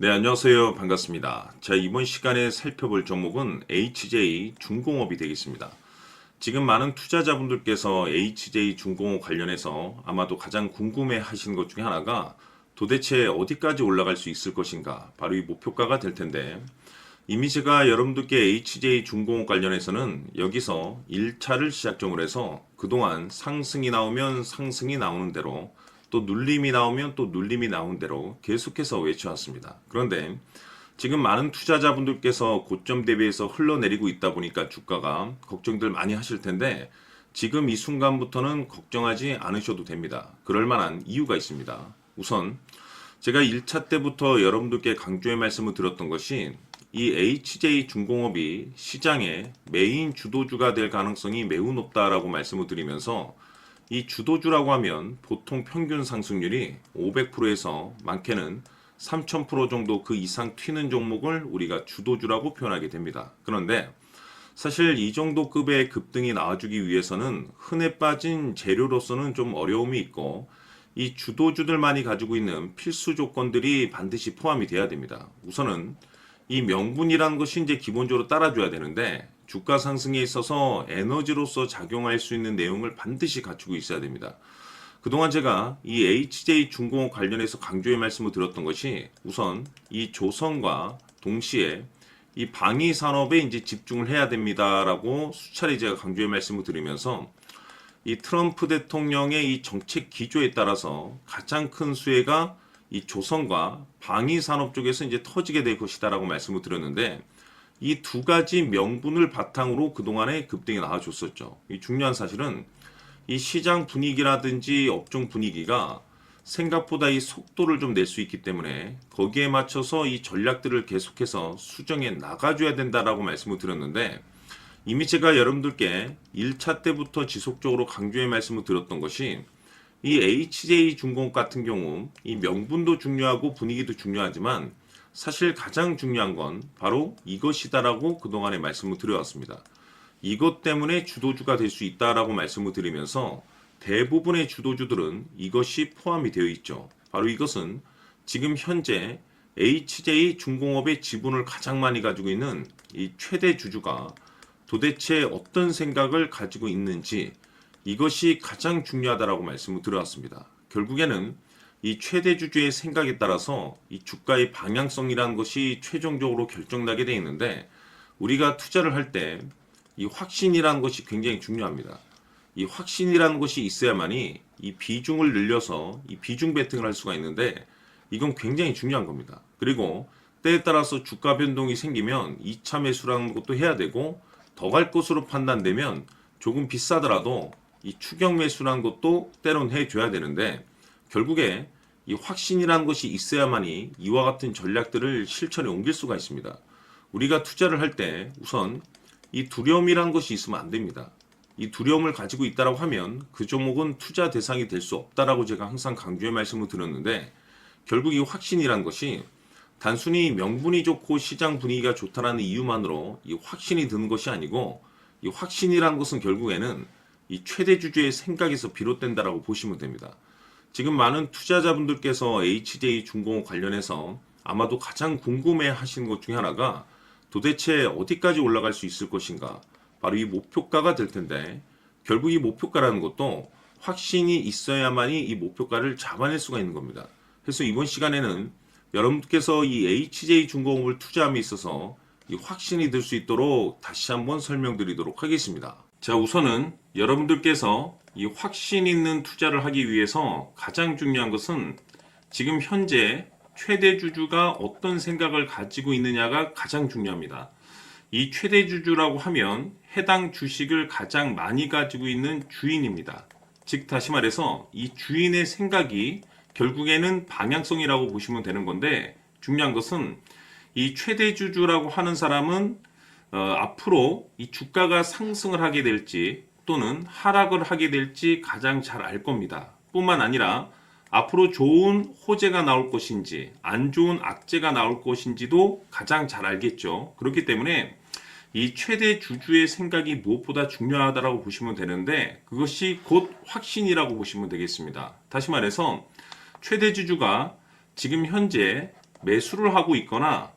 네, 안녕하세요. 반갑습니다. 자, 이번 시간에 살펴볼 종목은 HJ 중공업이 되겠습니다. 지금 많은 투자자분들께서 HJ 중공업 관련해서 아마도 가장 궁금해 하시는 것 중에 하나가 도대체 어디까지 올라갈 수 있을 것인가? 바로 이 목표가가 될 텐데, 이미 제가 여러분들께 HJ 중공업 관련해서는 여기서 1차를 시작점으로 해서 그동안 상승이 나오면 상승이 나오는 대로 또 눌림이 나오면 또 눌림이 나오는 대로 계속해서 외쳐왔습니다. 그런데 지금 많은 투자자분들께서 고점 대비해서 흘러내리고 있다 보니까 주가가 걱정들 많이 하실 텐데 지금 이 순간부터는 걱정하지 않으셔도 됩니다. 그럴 만한 이유가 있습니다. 우선 제가 1차 때부터 여러분들께 강조의 말씀을 드렸던 것이 이 HJ 중공업이 시장의 메인 주도주가 될 가능성이 매우 높다라고 말씀을 드리면서 이 주도주라고 하면 보통 평균 상승률이 500%에서 많게는 3000% 정도 그 이상 튀는 종목을 우리가 주도주라고 표현하게 됩니다. 그런데 사실 이 정도 급의 급등이 나와주기 위해서는 흔해 빠진 재료로서는 좀 어려움이 있고 이 주도주들만이 가지고 있는 필수 조건들이 반드시 포함이 돼야 됩니다. 우선은 이 명분이라는 것이 이제 기본적으로 따라줘야 되는데 주가 상승에 있어서 에너지로서 작용할 수 있는 내용을 반드시 갖추고 있어야 됩니다. 그동안 제가 이 HJ 중공업 관련해서 강조의 말씀을 드렸던 것이 우선 이 조선과 동시에 이 방위 산업에 이제 집중을 해야 됩니다라고 수차례 제가 강조의 말씀을 드리면서 이 트럼프 대통령의 이 정책 기조에 따라서 가장 큰 수혜가 이 조선과 방위 산업 쪽에서 이제 터지게 될 것이다라고 말씀을 드렸는데 이 두 가지 명분을 바탕으로 그동안의 급등이 나와줬었죠. 이 중요한 사실은 이 시장 분위기라든지 업종 분위기가 생각보다 이 속도를 좀 낼 수 있기 때문에 거기에 맞춰서 이 전략들을 계속해서 수정해 나가줘야 된다라고 말씀을 드렸는데 이미 제가 여러분들께 1차 때부터 지속적으로 강조의 말씀을 드렸던 것이 이 HJ 중공업 같은 경우 이 명분도 중요하고 분위기도 중요하지만 사실 가장 중요한 건 바로 이것이다라고 그동안에 말씀을 드려왔습니다. 이것 때문에 주도주가 될 수 있다라고 말씀을 드리면서 대부분의 주도주들은 이것이 포함이 되어 있죠. 바로 이것은 지금 현재 HJ 중공업의 지분을 가장 많이 가지고 있는 이 최대 주주가 도대체 어떤 생각을 가지고 있는지 이것이 가장 중요하다라고 말씀을 드려왔습니다. 결국에는 이 최대 주주의 생각에 따라서 이 주가의 방향성이라는 것이 최종적으로 결정나게 되어 있는데 우리가 투자를 할 때 이 확신이라는 것이 굉장히 중요합니다. 이 확신이라는 것이 있어야만이 이 비중을 늘려서 이 비중 베팅을 할 수가 있는데 이건 굉장히 중요한 겁니다. 그리고 때에 따라서 주가 변동이 생기면 2차 매수라는 것도 해야 되고 더 갈 것으로 판단되면 조금 비싸더라도 이 추격 매수라는 것도 때론 해줘야 되는데 결국에 이 확신이라는 것이 있어야만이 이와 같은 전략들을 실천에 옮길 수가 있습니다. 우리가 투자를 할 때 우선 이 두려움이라는 것이 있으면 안 됩니다. 이 두려움을 가지고 있다라고 하면 그 종목은 투자 대상이 될 수 없다라고 제가 항상 강조의 말씀을 드렸는데 결국 이 확신이라는 것이 단순히 명분이 좋고 시장 분위기가 좋다라는 이유만으로 이 확신이 드는 것이 아니고 이 확신이라는 것은 결국에는 이 최대 주주의 생각에서 비롯된다라고 보시면 됩니다. 지금 많은 투자자분들께서 HJ 중공업 관련해서 아마도 가장 궁금해 하시는 것 중에 하나가 도대체 어디까지 올라갈 수 있을 것인가? 바로 이 목표가가 될 텐데 결국 이 목표가라는 것도 확신이 있어야만이 이 목표가를 잡아낼 수가 있는 겁니다. 그래서 이번 시간에는 여러분께서 이 HJ 중공업을 투자함에 있어서 이 확신이 들 수 있도록 다시 한번 설명드리도록 하겠습니다. 자, 우선은 여러분들께서 이 확신 있는 투자를 하기 위해서 가장 중요한 것은 지금 현재 최대 주주가 어떤 생각을 가지고 있느냐가 가장 중요합니다. 이 최대 주주라고 하면 해당 주식을 가장 많이 가지고 있는 주인입니다. 즉 다시 말해서 이 주인의 생각이 결국에는 방향성이라고 보시면 되는 건데 중요한 것은 이 최대 주주라고 하는 사람은 앞으로 이 주가가 상승을 하게 될지 또는 하락을 하게 될지 가장 잘 알 겁니다. 뿐만 아니라 앞으로 좋은 호재가 나올 것인지 안 좋은 악재가 나올 것인지도 가장 잘 알겠죠. 그렇기 때문에 이 최대 주주의 생각이 무엇보다 중요하다고 보시면 되는데 그것이 곧 확신이라고 보시면 되겠습니다. 다시 말해서 최대 주주가 지금 현재 매수를 하고 있거나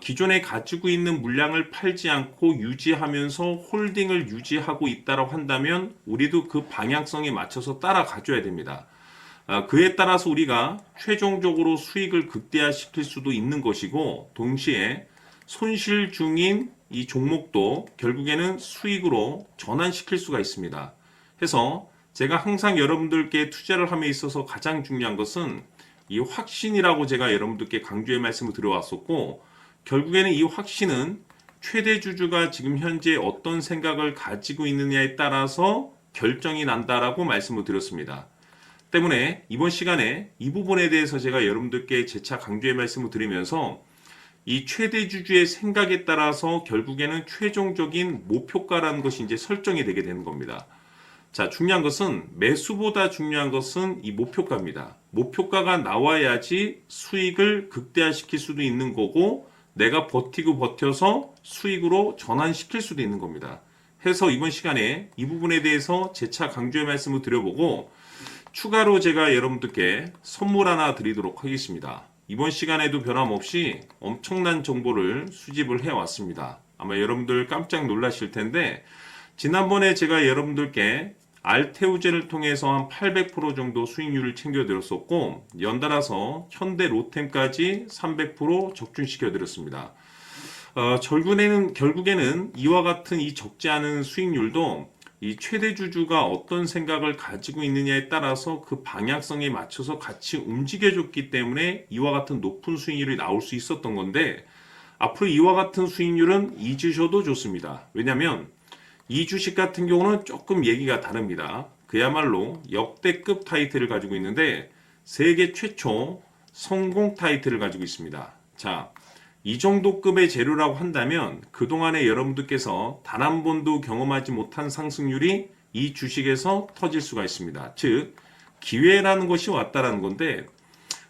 기존에 가지고 있는 물량을 팔지 않고 유지하면서 홀딩을 유지하고 있다고 한다면 우리도 그 방향성에 맞춰서 따라가줘야 됩니다. 그에 따라서 우리가 최종적으로 수익을 극대화시킬 수도 있는 것이고, 동시에 손실 중인 이 종목도 결국에는 수익으로 전환시킬 수가 있습니다. 해서 제가 항상 여러분들께 투자를 함에 있어서 가장 중요한 것은 이 확신이라고 제가 여러분들께 강조의 말씀을 드려왔었고, 결국에는 이 확신은 최대 주주가 지금 현재 어떤 생각을 가지고 있느냐에 따라서 결정이 난다라고 말씀을 드렸습니다. 때문에 이번 시간에 이 부분에 대해서 제가 여러분들께 재차 강조의 말씀을 드리면서 이 최대 주주의 생각에 따라서 결국에는 최종적인 목표가라는 것이 이제 설정이 되게 되는 겁니다. 자, 중요한 것은 매수보다 중요한 것은 이 목표가입니다. 목표가가 나와야지 수익을 극대화시킬 수도 있는 거고, 내가 버티고 버텨서 수익으로 전환시킬 수도 있는 겁니다. 해서 이번 시간에 이 부분에 대해서 재차 강조의 말씀을 드려보고, 추가로 제가 여러분들께 선물 하나 드리도록 하겠습니다. 이번 시간에도 변함없이 엄청난 정보를 수집을 해왔습니다. 아마 여러분들 깜짝 놀라실 텐데, 지난번에 제가 여러분들께 알테우제를 통해서 한 800% 정도 수익률을 챙겨드렸었고, 연달아서 현대 로템까지 300% 적중시켜드렸습니다. 결국에는 이와 같은 이 적지 않은 수익률도 이 최대 주주가 어떤 생각을 가지고 있느냐에 따라서 그 방향성에 맞춰서 같이 움직여줬기 때문에 이와 같은 높은 수익률이 나올 수 있었던 건데, 앞으로 이와 같은 수익률은 잊으셔도 좋습니다. 왜냐하면 이 주식 같은 경우는 조금 얘기가 다릅니다. 그야말로 역대급 타이틀을 가지고 있는데 세계 최초 성공 타이틀을 가지고 있습니다. 자, 이 정도 급의 재료라고 한다면 그동안에 여러분들께서 단 한 번도 경험하지 못한 상승률이 이 주식에서 터질 수가 있습니다. 즉, 기회라는 것이 왔다라는 건데,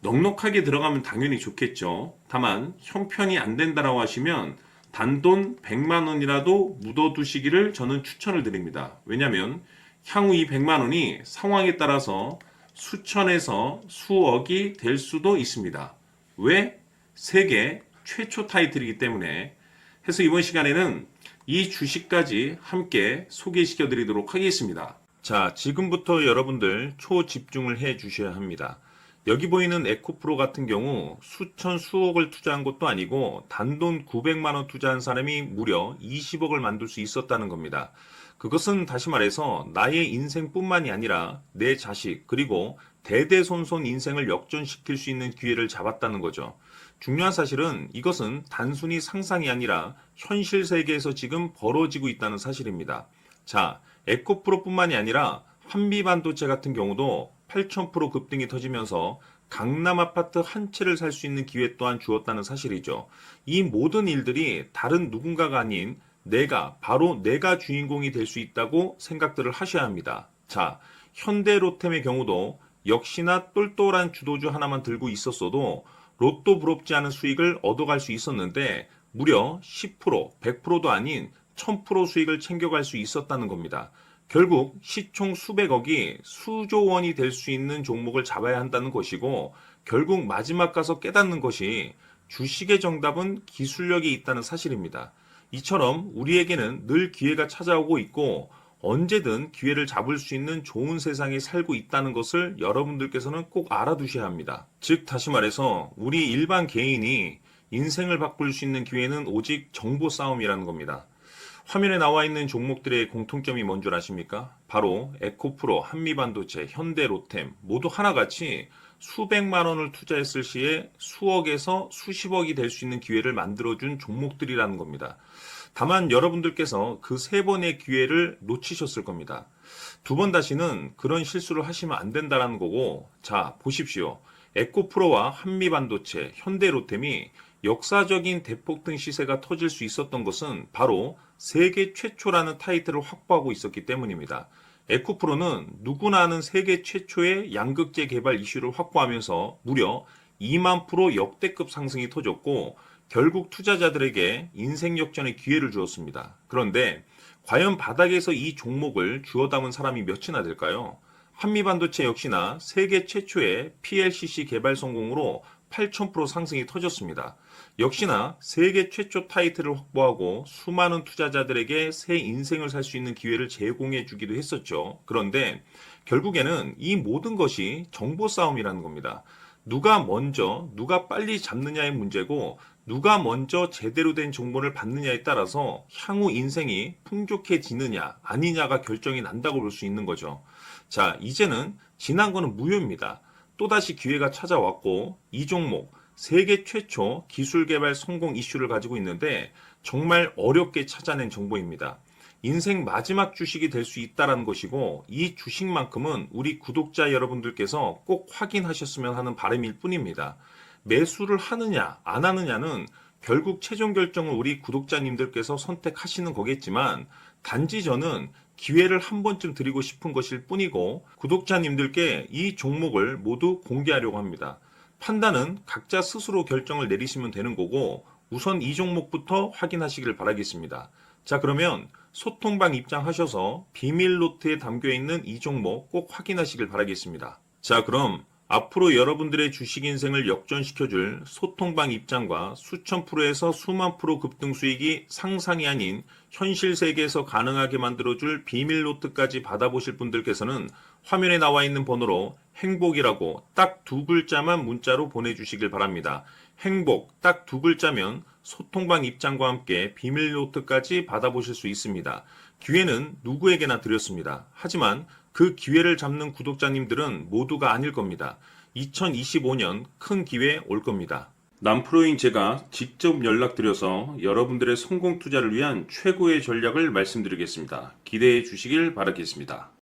넉넉하게 들어가면 당연히 좋겠죠. 다만 형편이 안 된다라고 하시면 단돈 100만 원이라도 묻어두시기를 저는 추천을 드립니다. 왜냐하면 향후 이 100만 원이 상황에 따라서 수천에서 수억이 될 수도 있습니다. 왜? 세계 최초 타이틀이기 때문에. 해서 이번 시간에는 이 주식까지 함께 소개시켜 드리도록 하겠습니다. 자, 지금부터 여러분들 초집중을 해 주셔야 합니다. 여기 보이는 에코프로 같은 경우 수천 수억을 투자한 것도 아니고 단돈 900만 원 투자한 사람이 무려 20억을 만들 수 있었다는 겁니다. 그것은 다시 말해서 나의 인생뿐만이 아니라 내 자식 그리고 대대손손 인생을 역전시킬 수 있는 기회를 잡았다는 거죠. 중요한 사실은 이것은 단순히 상상이 아니라 현실 세계에서 지금 벌어지고 있다는 사실입니다. 자, 에코프로뿐만이 아니라 한미반도체 같은 경우도 8,000% 급등이 터지면서 강남 아파트 한 채를 살 수 있는 기회 또한 주었다는 사실이죠. 이 모든 일들이 다른 누군가가 아닌 바로 내가 주인공이 될 수 있다고 생각들을 하셔야 합니다. 자, 현대로템의 경우도 역시나 똘똘한 주도주 하나만 들고 있었어도 로또 부럽지 않은 수익을 얻어갈 수 있었는데 무려 10%, 100%도 아닌 1000% 수익을 챙겨갈 수 있었다는 겁니다. 결국 시총 수백억이 수조 원이 될 수 있는 종목을 잡아야 한다는 것이고, 결국 마지막 가서 깨닫는 것이 주식의 정답은 기술력이 있다는 사실입니다. 이처럼 우리에게는 늘 기회가 찾아오고 있고 언제든 기회를 잡을 수 있는 좋은 세상에 살고 있다는 것을 여러분들께서는 꼭 알아두셔야 합니다. 즉 다시 말해서 우리 일반 개인이 인생을 바꿀 수 있는 기회는 오직 정보 싸움이라는 겁니다. 화면에 나와 있는 종목들의 공통점이 뭔 줄 아십니까? 바로 에코프로, 한미반도체, 현대로템 모두 하나같이 수백만 원을 투자했을 시에 수억에서 수십억이 될 수 있는 기회를 만들어준 종목들이라는 겁니다. 다만 여러분들께서 그 세 번의 기회를 놓치셨을 겁니다. 두 번 다시는 그런 실수를 하시면 안 된다는 거고, 자 보십시오. 에코프로와 한미반도체, 현대로템이 역사적인 대폭등 시세가 터질 수 있었던 것은 바로 세계 최초라는 타이틀을 확보하고 있었기 때문입니다. 에코프로는 누구나 아는 세계 최초의 양극재 개발 이슈를 확보하면서 무려 2만 프로 역대급 상승이 터졌고 결국 투자자들에게 인생 역전의 기회를 주었습니다. 그런데 과연 바닥에서 이 종목을 주워 담은 사람이 몇이나 될까요? 한미반도체 역시나 세계 최초의 PLCC 개발 성공으로 8,000% 상승이 터졌습니다. 역시나 세계 최초 타이틀을 확보하고 수많은 투자자들에게 새 인생을 살 수 있는 기회를 제공해 주기도 했었죠. 그런데 결국에는 이 모든 것이 정보 싸움이라는 겁니다. 누가 먼저, 누가 빨리 잡느냐의 문제고, 누가 먼저 제대로 된 정보를 받느냐에 따라서 향후 인생이 풍족해지느냐, 아니냐가 결정이 난다고 볼 수 있는 거죠. 자, 이제는 지난 거는 무효입니다. 또다시 기회가 찾아왔고, 이 종목, 세계 최초 기술 개발 성공 이슈를 가지고 있는데, 정말 어렵게 찾아낸 정보입니다. 인생 마지막 주식이 될 수 있다는 것이고, 이 주식만큼은 우리 구독자 여러분들께서 꼭 확인하셨으면 하는 바람일 뿐입니다. 매수를 하느냐 안 하느냐는 결국 최종 결정을 우리 구독자님들께서 선택하시는 거겠지만, 단지 저는 기회를 한 번쯤 드리고 싶은 것일 뿐이고, 구독자님들께 이 종목을 모두 공개하려고 합니다. 판단은 각자 스스로 결정을 내리시면 되는 거고, 우선 이 종목부터 확인하시길 바라겠습니다. 자, 그러면 소통방 입장하셔서 비밀 노트에 담겨 있는 이 종목 꼭 확인하시길 바라겠습니다. 자, 그럼 앞으로 여러분들의 주식 인생을 역전시켜줄 소통방 입장과 수천 프로에서 수만 프로 급등 수익이 상상이 아닌 현실 세계에서 가능하게 만들어줄 비밀 노트까지 받아보실 분들께서는 화면에 나와 있는 번호로 행복이라고 딱 두 글자만 문자로 보내주시길 바랍니다. 행복 딱 두 글자면 소통방 입장과 함께 비밀 노트까지 받아보실 수 있습니다. 기회는 누구에게나 드렸습니다. 하지만 그 기회를 잡는 구독자님들은 모두가 아닐 겁니다. 2025년 큰 기회 올 겁니다. 남프로인 제가 직접 연락드려서 여러분들의 성공 투자를 위한 최고의 전략을 말씀드리겠습니다. 기대해 주시길 바라겠습니다.